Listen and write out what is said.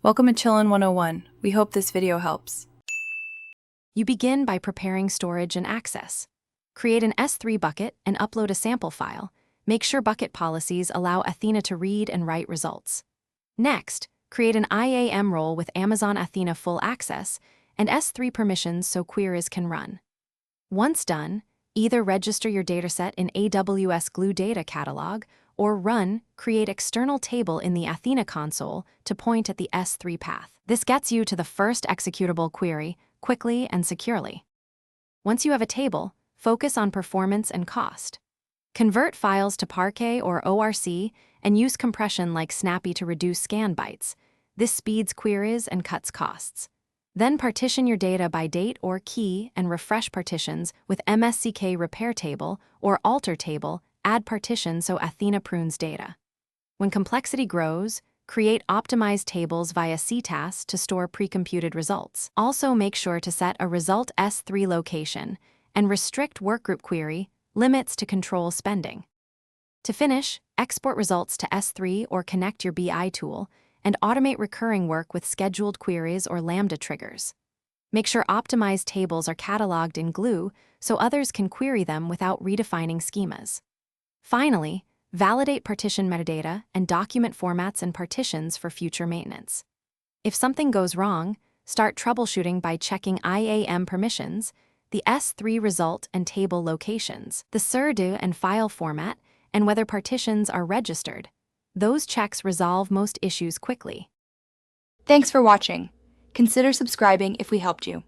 Welcome to Chillin' 101. We hope this video helps. You begin by preparing storage and access. Create an S3 bucket and upload a sample file. Make sure bucket policies allow Athena to read and write results. Next, create an IAM role with Amazon Athena full access and S3 permissions so queries can run. Once done, either register your dataset in AWS Glue Data Catalog or create external table in the Athena console to point at the S3 path. This gets you to the first executable query quickly and securely. Once you have a table, focus on performance and cost. Convert files to Parquet or ORC and use compression like Snappy to reduce scan bytes. This speeds queries and cuts costs. Then partition your data by date or key and refresh partitions with MSCK repair table or alter table. Add partition so Athena prunes data. When complexity grows, create optimized tables via CTAS to store pre-computed results. Also make sure to set a result S3 location and restrict workgroup query limits to control spending. To finish, export results to S3 or connect your BI tool and automate recurring work with scheduled queries or Lambda triggers. Make sure optimized tables are cataloged in Glue so others can query them without redefining schemas. Finally, validate partition metadata and document formats and partitions for future maintenance. If something goes wrong, start troubleshooting by checking IAM permissions, the S3 result and table locations, the sudo and file format, and whether partitions are registered. Those checks resolve most issues quickly. Thanks for watching. Consider subscribing if we helped you.